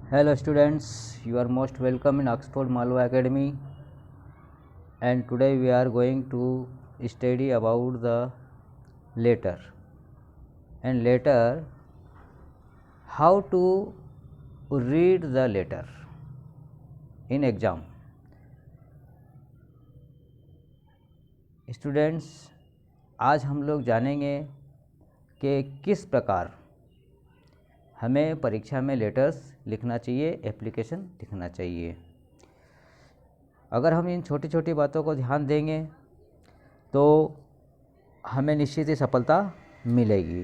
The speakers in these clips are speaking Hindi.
Hello students, you are most welcome in Oxford Malwa Academy, and today we are going to study about the letter and letter, how to read the letter in exam. Students, आज हम लोग जानेंगे कि किस प्रकार हमें परीक्षा में लेटर्स लिखना चाहिए, एप्लीकेशन लिखना चाहिए। अगर हम इन छोटी छोटी बातों को ध्यान देंगे तो हमें निश्चित ही सफलता मिलेगी।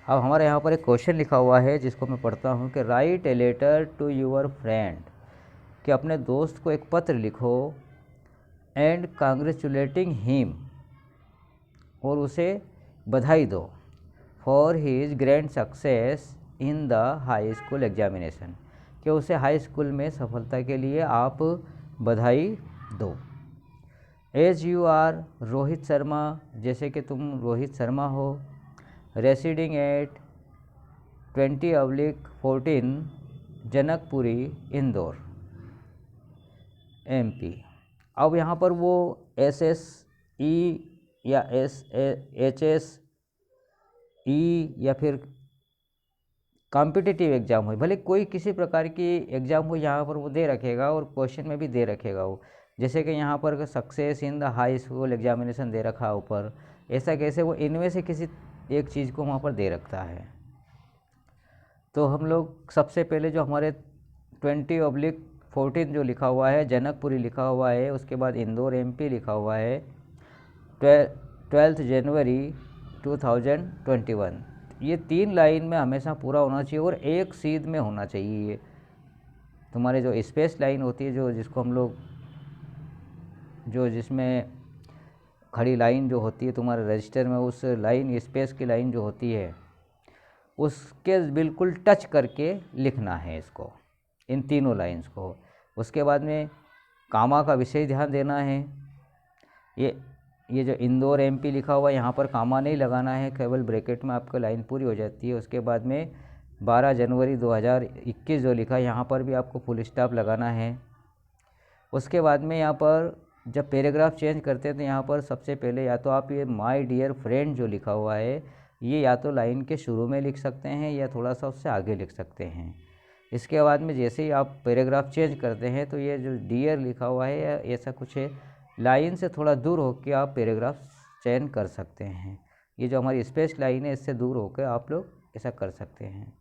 अब हमारे यहाँ पर एक क्वेश्चन लिखा हुआ है जिसको मैं पढ़ता हूँ कि write a letter to your friend, कि अपने दोस्त को एक पत्र लिखो एंड कांग्रेचुलेटिंग हिम, और उसे बधाई दो for his grand success in the high school examination, कि उसे हाई स्कूल में सफलता के लिए आप बधाई दो। As you are Rohit Sharma, जैसे कि तुम रोहित शर्मा हो, residing at 20/14 Janakpuri Indore MP। अब यहाँ पर वो SSE या HSE या फिर कॉम्पिटिटिव एग्ज़ाम हो, भले कोई किसी प्रकार की एग्ज़ाम हो, यहाँ पर वो दे रखेगा और क्वेश्चन में भी दे रखेगा वो, जैसे कि यहाँ पर success in the high school examination दे रखा है ऊपर, ऐसा कैसे वो इनमें से किसी एक चीज़ को वहाँ पर दे रखता है। तो हम लोग सबसे पहले जो हमारे 20/14 जो लिखा हुआ है, जनकपुरी लिखा हुआ है, उसके बाद इंदौर MP लिखा हुआ है, 12 जनवरी 2021, ये 3 लाइन में हमेशा पूरा होना चाहिए और एक सीध में होना चाहिए। ये तुम्हारे जो स्पेस लाइन होती है, जो जिसको हम लोग जिसमें खड़ी लाइन जो होती है तुम्हारे रजिस्टर में, उस लाइन स्पेस की लाइन जो होती है उसके बिल्कुल टच करके लिखना है इसको, इन तीनों लाइंस को। उसके बाद में कामा का विशेष ध्यान देना है। ये जो इंदौर MP लिखा हुआ है, यहाँ पर कामा नहीं लगाना है, केवल ब्रैकेट में आपकी लाइन पूरी हो जाती है। उसके बाद में 12 जनवरी 2021 जो लिखा है, यहाँ पर भी आपको फुल स्टॉप लगाना है। उसके बाद में यहाँ पर जब पैराग्राफ चेंज करते हैं तो यहाँ पर सबसे पहले या तो आप ये माय डियर फ्रेंड जो लिखा हुआ है, ये या तो लाइन के शुरू में लिख सकते हैं या थोड़ा सा उससे आगे लिख सकते हैं। इसके बाद में जैसे ही आप पैराग्राफ चेंज करते हैं तो ये जो डियर लिखा हुआ है या ऐसा कुछ है, लाइन से थोड़ा दूर होकर आप पैराग्राफ चयन कर सकते हैं। ये जो हमारी स्पेस लाइन है, इससे दूर होकर आप लोग ऐसा कर सकते हैं।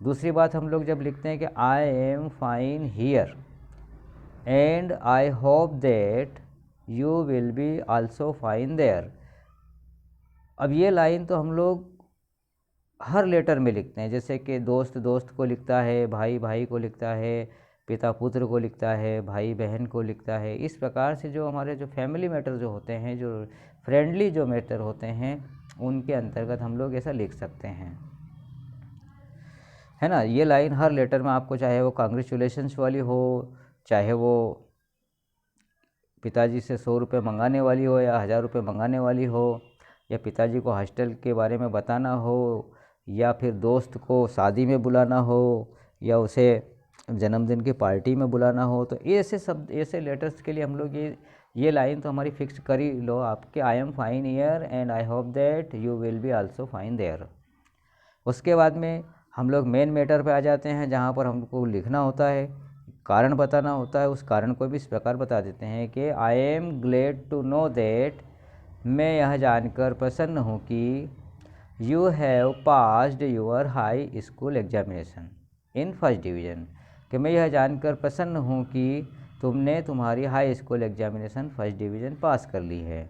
दूसरी बात, हम लोग जब लिखते हैं कि I am fine here and I hope that you will be also fine there, अब ये लाइन तो हम लोग हर लेटर में लिखते हैं, जैसे कि दोस्त दोस्त को लिखता है, भाई भाई को लिखता है, पिता पुत्र को लिखता है, भाई बहन को लिखता है। इस प्रकार से जो हमारे जो फैमिली मैटर जो होते हैं, जो फ्रेंडली जो मैटर होते हैं, उनके अंतर्गत हम लोग ऐसा लिख सकते हैं, है ना। ये लाइन हर लेटर में आपको, चाहे वो कांग्रेचुलेशंस वाली हो, चाहे वो पिताजी से 100 रुपये मंगाने वाली हो या 1000 रुपये मंगाने वाली हो, या पिताजी को हॉस्टल के बारे में बताना हो, या फिर दोस्त को शादी में बुलाना हो, या उसे जन्मदिन की पार्टी में बुलाना हो, तो ऐसे सब ऐसे लेटर्स के लिए हम लोग ये लाइन तो हमारी फिक्स कर ही लो आपके, I am fine here and I hope that you will be also fine there. उसके बाद में हम लोग मेन मैटर पे आ जाते हैं, जहाँ पर हमको लिखना होता है, कारण बताना होता है। उस कारण को भी इस प्रकार बता देते हैं कि I am glad to know that, मैं यह जानकर प्रसन्न हूँ कि you have passed your high school examination in first division, कि मैं यह जानकर प्रसन्न हूँ कि तुमने तुम्हारी high school examination first division pass कर ली है।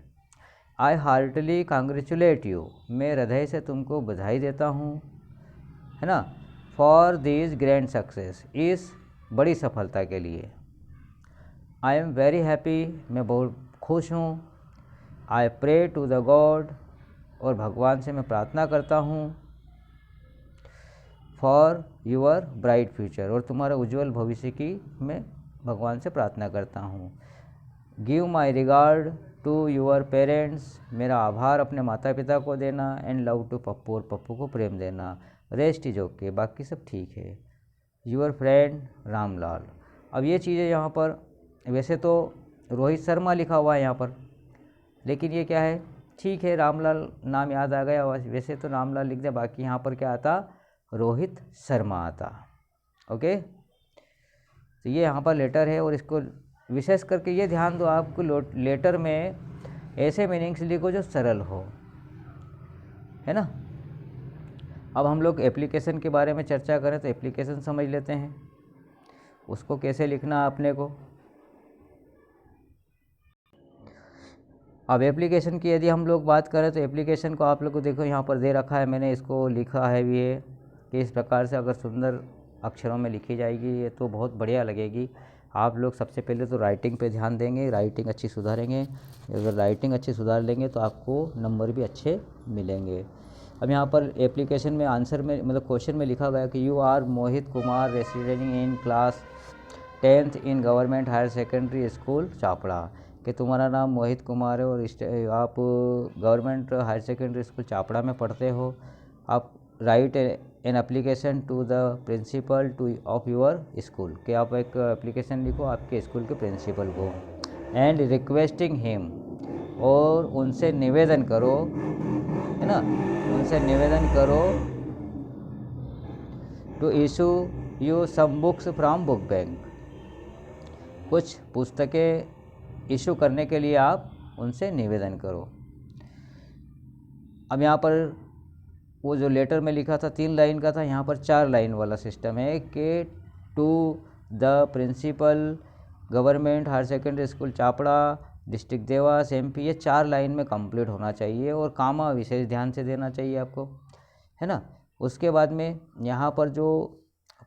आई हार्टली कांग्रेचुलेट यू, मैं हृदय से तुमको बधाई देता हूँ, है ना, फॉर दिस ग्रैंड सक्सेस, इस बड़ी सफलता के लिए। आई एम वेरी हैप्पी, मैं बहुत खुश हूँ। I pray to the god, और भगवान से मैं प्रार्थना करता हूँ, फॉर योर ब्राइट फ्यूचर, और तुम्हारा उज्जवल भविष्य की मैं भगवान से प्रार्थना करता हूँ। Give my regard to your parents, मेरा आभार अपने माता पिता को देना, एंड लव टू पप्पू, और पप्पू को प्रेम देना। रेस्ट इज ओके, बाकी सब ठीक है। Your friend Ramlal. अब ये चीज़ें यहाँ पर वैसे तो रोहित शर्मा लिखा हुआ है यहाँ पर, लेकिन ये क्या है, ठीक है रामलाल नाम याद आ गया, वैसे तो रामलाल लिख दे, बाकी यहाँ पर क्या आता, रोहित शर्मा आता। ओके, तो ये यहाँ पर लेटर है, और इसको विशेष करके ये ध्यान दो, आपको लेटर में ऐसे मीनिंग्स लिखो जो सरल हो, है ना। अब हम लोग एप्लीकेशन के बारे में चर्चा करें तो एप्लीकेशन समझ लेते हैं, उसको कैसे लिखना अपने को। अब एप्लीकेशन की यदि हम लोग बात करें तो एप्लीकेशन को आप लोग को देखो यहाँ पर दे रखा है, मैंने इसको लिखा है भी है कि इस प्रकार से अगर सुंदर अक्षरों में लिखी जाएगी ये तो बहुत बढ़िया लगेगी। आप लोग सबसे पहले तो राइटिंग पे ध्यान देंगे, राइटिंग अच्छी सुधारेंगे, अगर राइटिंग अच्छी सुधार लेंगे तो आपको नंबर भी अच्छे मिलेंगे। अब यहाँ पर एप्लीकेशन में आंसर में मतलब क्वेश्चन में लिखा गया कि you are Mohit Kumar residenting in class 10th in government higher secondary school Chapra, कि तुम्हारा नाम मोहित कुमार है और आप government higher secondary school Chapra में पढ़ते हो। आप write an application to the principal to of your school, कि आप एक एप्लीकेशन लिखो आपके स्कूल के प्रिंसिपल को, एंड रिक्वेस्टिंग हिम, और उनसे निवेदन करो, है ना, उनसे निवेदन करो to issue you some books from book bank, कुछ पुस्तकें इशू करने के लिए आप उनसे निवेदन करो। अब यहाँ पर वो जो लेटर में लिखा था 3 लाइन का था, यहाँ पर 4 लाइन वाला सिस्टम है कि to the principal government higher secondary school Chapda district Dewas MP, ये 4 लाइन में कंप्लीट होना चाहिए, और कामा विशेष ध्यान से देना चाहिए आपको, है ना। उसके बाद में यहाँ पर जो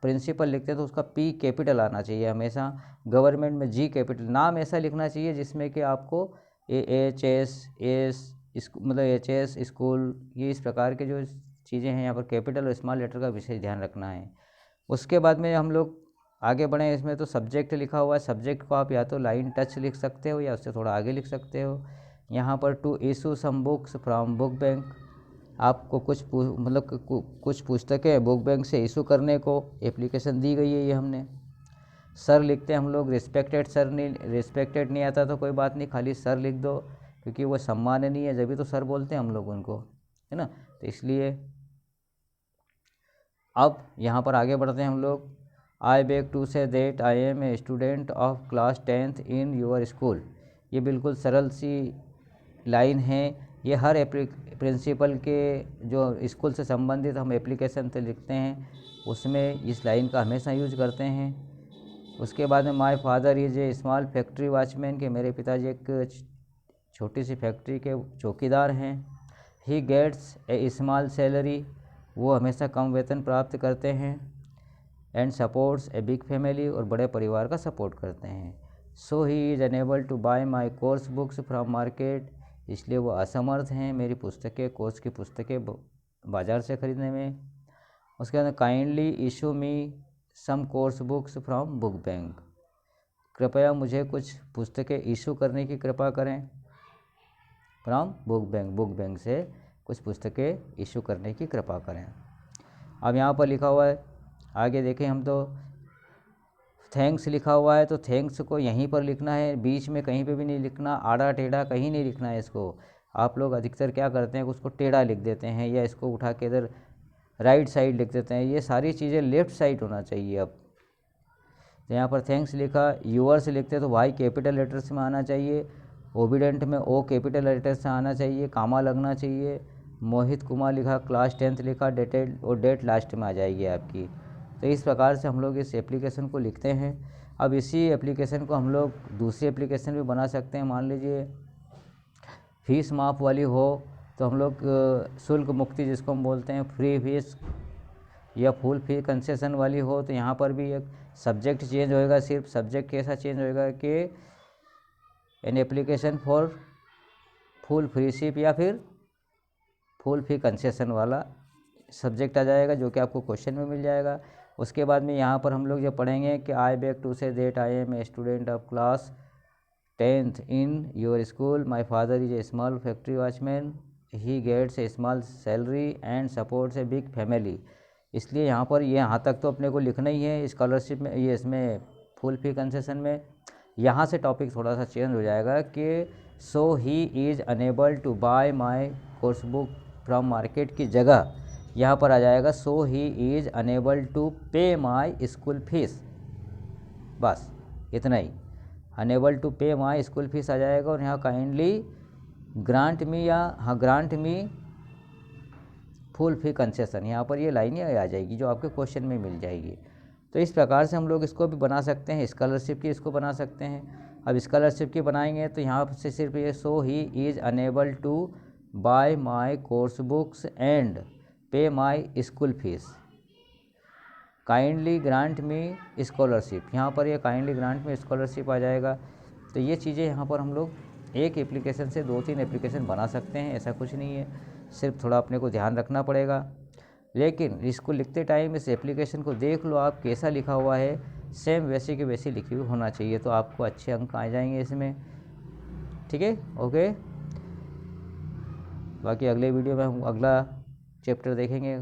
प्रिंसिपल लिखते हैं तो उसका P कैपिटल आना चाहिए हमेशा, गवर्नमेंट में G कैपिटल, नाम ऐसा लिखना चाहिए जिसमें कि आपको मतलब HS स्कूल, ये इस प्रकार के जो चीज़ें हैं यहाँ पर कैपिटल और स्मॉल लेटर का विशेष ध्यान रखना है। उसके बाद में हम लोग आगे बढ़े, इसमें तो सब्जेक्ट लिखा हुआ है, सब्जेक्ट को आप या तो लाइन टच लिख सकते हो या उससे थोड़ा आगे लिख सकते हो। यहाँ पर to issue some books from book bank, आपको कुछ पुस्तकें बुक बैंक से इशू करने को एप्लीकेशन दी गई है। ये हमने सर लिखते हैं हम लोग, रिस्पेक्टेड सर नहीं, रिस्पेक्टेड नहीं आता तो कोई बात नहीं, खाली सर लिख दो, क्योंकि वो सम्माननीय है, जब भी तो सर बोलते हैं हम लोग उनको, है ना। तो इसलिए अब यहाँ पर आगे बढ़ते हैं हम लोग। I beg to say that I am a student of class 10th in your school, ये बिल्कुल सरल सी लाइन है, ये हर प्रिंसिपल के जो स्कूल से संबंधित हम एप्लीकेशन से लिखते हैं उसमें इस लाइन का हमेशा यूज करते हैं। उसके बाद में my father is a small factory watchman, के मेरे पिताजी एक छोटी सी फैक्ट्री के चौकीदार हैं। He gets a small salary, वो हमेशा कम वेतन प्राप्त करते हैं। And supports a big family, और बड़े परिवार का सपोर्ट करते हैं। So he is unable to buy my course books from market, इसलिए वो असमर्थ हैं मेरी पुस्तकें, कोर्स की पुस्तकें बाज़ार से ख़रीदने में। उसके अंदर kindly issue me some course books from book bank, कृपया मुझे कुछ पुस्तकें इशू करने की कृपा करें, फ्रॉम बुक बैंक से कुछ पुस्तकें इशू करने की कृपा करें। अब यहाँ पर लिखा हुआ है, आगे देखें हम तो थैंक्स लिखा हुआ है, तो थैंक्स को यहीं पर लिखना है, बीच में कहीं पे भी नहीं लिखना, आड़ा टेढ़ा कहीं नहीं लिखना है इसको। आप लोग अधिकतर क्या करते हैं, उसको टेढ़ा लिख देते हैं या इसको उठा के इधर राइट साइड लिख देते हैं, ये सारी चीज़ें लेफ़्ट साइड होना चाहिए। अब तो यहाँ पर थैंक्स लिखा, यूअर्स लिखते हैं तो वाई कैपिटल लेटर्स में आना चाहिए, ओबिडेंट में ओ कैपिटल लेटर से आना चाहिए, कामा लगना चाहिए। मोहित कुमार लिखा, क्लास 10th लिखा, डेटेड और डेट लास्ट में आ जाएगी आपकी। तो इस प्रकार से हम लोग इस एप्लीकेशन को लिखते हैं। अब इसी एप्लीकेशन को हम लोग दूसरी एप्लीकेशन भी बना सकते हैं। मान लीजिए फीस माफ़ वाली हो तो हम लोग शुल्क मुक्ति जिसको हम बोलते हैं, फ्री फीस या फुल फी कंसेशन वाली हो, तो यहाँ पर भी एक सब्जेक्ट चेंज होएगा। सिर्फ सब्जेक्ट कैसा चेंज होएगा कि an application for full free ship या फिर फुल फी कंसेशन वाला सब्जेक्ट आ जाएगा, जो कि आपको क्वेश्चन में मिल जाएगा। उसके बाद में यहाँ पर हम लोग जो पढ़ेंगे कि I beg to say that I am a student of class 10th in your school, my father is a small factory watchman, he gets a small salary and supports a big family, इसलिए यहाँ पर ये यहाँ तक तो अपने को लिखना ही है स्कॉलरशिप में, ये इसमें फुल फी कंसेशन में। यहाँ से टॉपिक थोड़ा सा चेंज हो जाएगा कि so he is unable to buy my course book from market की जगह यहाँ पर आ जाएगा so he is unable to pay my school fees. बस इतना ही, enable to pay my school fees आ जाएगा। और यहाँ काइंडली ग्रांट मी, या हाँ ग्रांट मी फुल फी कंसेशन, यहाँ पर ये लाइनें आ जाएगी जो आपके क्वेश्चन में मिल जाएगी। तो इस प्रकार से हम लोग इसको भी बना सकते हैं, स्कॉलरशिप की इसको बना सकते हैं। अब स्कॉलरशिप की बनाएंगे तो यहाँ से सिर्फ ये so he is unable to buy my course books and pay my school fees, kindly grant me scholarship, यहाँ पर ये काइंडली ग्रांट मी स्कॉलरशिप आ जाएगा। तो ये चीज़ें यहाँ पर हम लोग एक एप्लीकेशन से 2-3 एप्लीकेशन बना सकते हैं, ऐसा कुछ नहीं है, सिर्फ थोड़ा अपने को ध्यान रखना पड़ेगा। लेकिन इसको लिखते टाइम इस एप्लीकेशन को देख लो आप कैसा लिखा हुआ है, सेम वैसे के वैसे लिखी हुई होना चाहिए, तो आपको अच्छे अंक आ जाएंगे इसमें। ठीक है, ओके। बाकी अगले वीडियो में हम अगला चैप्टर देखेंगे।